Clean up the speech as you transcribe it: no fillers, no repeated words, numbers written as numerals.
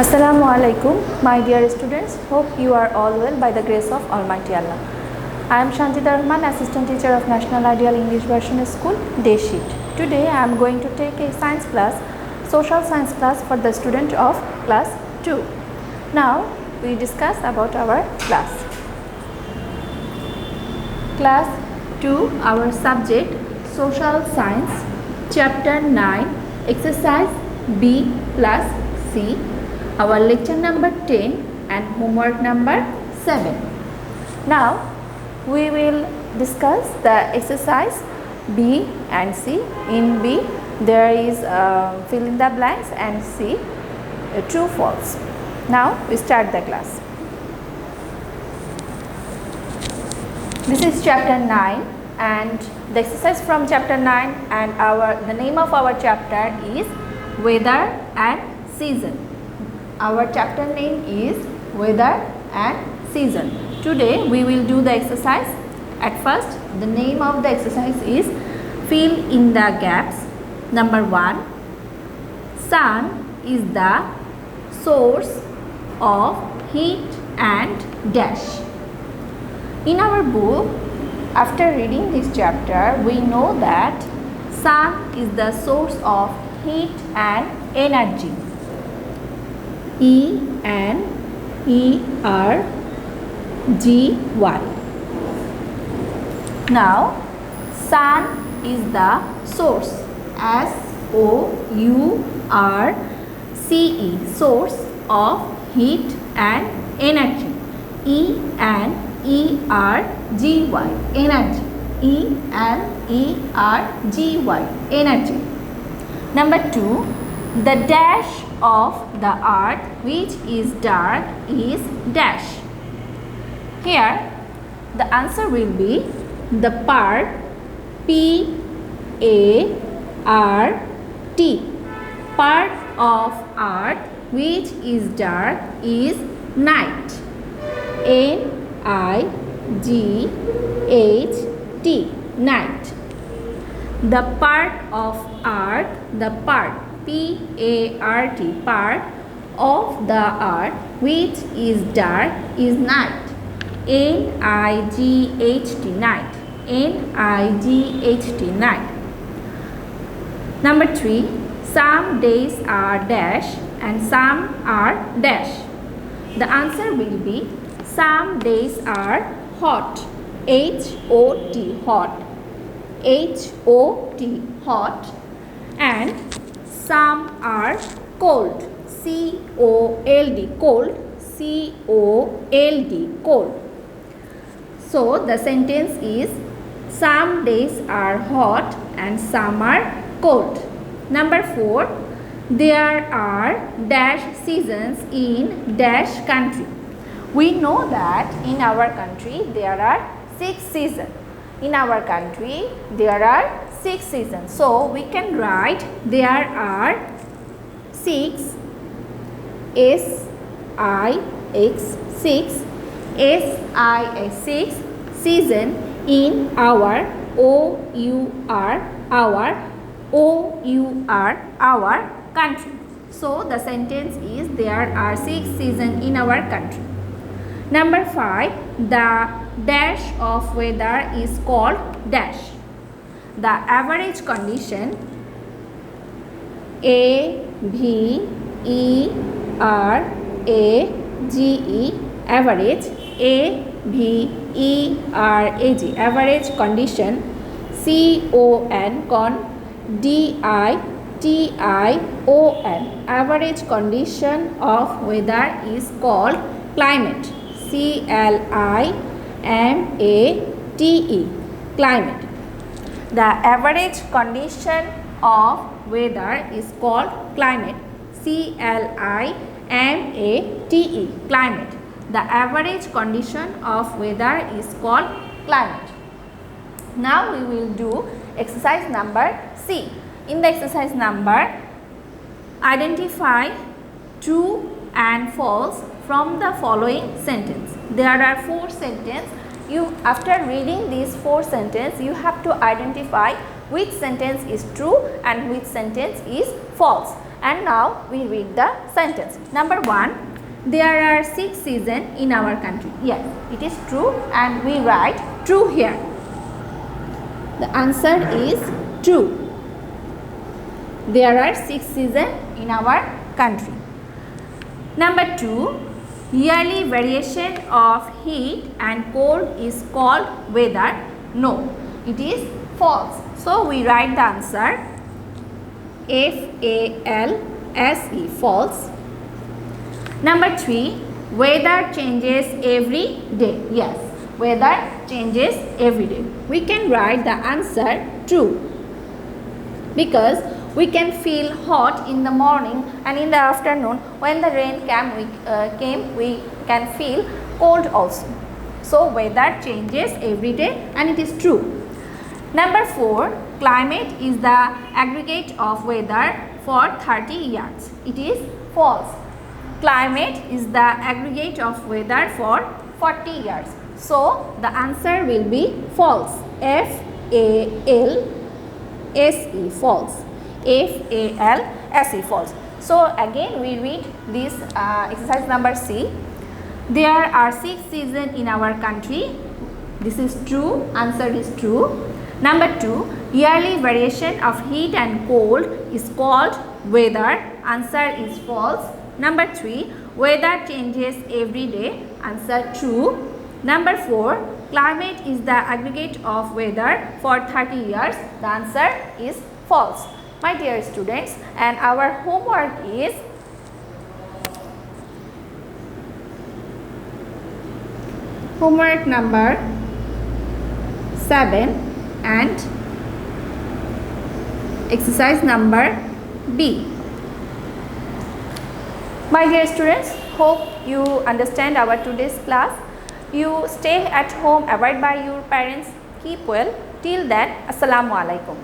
Assalamu alaikum, my dear students. Hope you are all well by the grace of Almighty Allah. I am Shanjida Rahman, assistant teacher of National Ideal English Version School, Deshit. Today I am going to take a science class, social science class for the student of class 2. Now we discuss about our class. Class 2, our subject social science, chapter 9, exercise B plus C. Our lecture number 10 and homework number 7. Now we will discuss the exercise B and C. In B there is fill in the blanks and C true false. Now we start the class. This is chapter 9 and the exercise from chapter 9 and the name of our chapter is weather and season. Our chapter name is weather and season. Today we will do the exercise. At first the name of the exercise is fill in the gaps. Number 1, sun is the source of heat and dash. In our book, after reading this chapter, we know that sun is the source of heat and energy. E-N-E-R-G-Y. Now, sun is the source. S-O-U-R-C-E, source of heat and energy. E-N-E-R-G-Y, energy. E-N-E-R-G-Y, energy. Number 2, the dash of the earth which is dark is dash. Here the answer will be the part, P-A-R-T, part of earth which is dark is night. N-I-G-H-T, night. The part of earth, the part, P-A-R-T, part of the earth which is dark is night. N-I-G-H-T, night. N-I-G-H-T, night. Number 3, some days are dash and some are dash. The answer will be some days are hot. H-O-T, hot. H-O-T, hot. And some are cold. C-O-L-D, cold. C-O-L-D, cold. So the sentence is some days are hot and some are cold. Number 4, there are dash seasons in dash country. We know that in our country there are 6 seasons. In our country there are 6 seasons. So we can write there are 6 S-I-X 6 S-I-X 6 season in our our country. So the sentence is there are 6 seasons in our country. Number 5, the dash of weather is called dash. The average condition, A-V-E-R-A-G-E, average, A-V-E-R-A-G, average condition, C-O-N, con, D-I-T-I-O-N, average condition of weather is called climate. C-L-I-M-A-T-E, climate. The average condition of weather is called climate. C-L-I-M-A-T-E, climate. The average condition of weather is called climate. Now we will do exercise number C. In the exercise number, identify true and false from the following sentence. There are 4 sentences. After reading these 4 sentences, you have to identify which sentence is true and which sentence is false. And now we read the sentence. Number 1, there are 6 seasons in our country. Yes, it is true, and we write true here. The answer is true. There are 6 seasons in our country. Number 2, yearly variation of heat and cold is called weather. No, it is false. So we write the answer F-A-L-S-E, false. Number 3, weather changes every day. Yes, weather changes every day. We can write the answer true, because we can feel hot in the morning, and in the afternoon when the rain came, we can feel cold also. So weather changes every day, and it is true. Number 4, climate is the aggregate of weather for 30 years. It is false. Climate is the aggregate of weather for 40 years. So the answer will be false. F-A-L-S-E, false. F-A-L-S-E, false. So again we read this exercise number C. There are 6 seasons in our country. This is true. Answer is true. Number 2, yearly variation of heat and cold is called weather. Answer is false. Number 3, weather changes every day. Answer true. Number 4, climate is the aggregate of weather for 30 years. The answer is false. My dear students, and our homework is homework number 7 and exercise number B. My dear students, hope you understand our today's class. You stay at home, avoid by your parents. Keep well. Till then, Assalamu alaikum.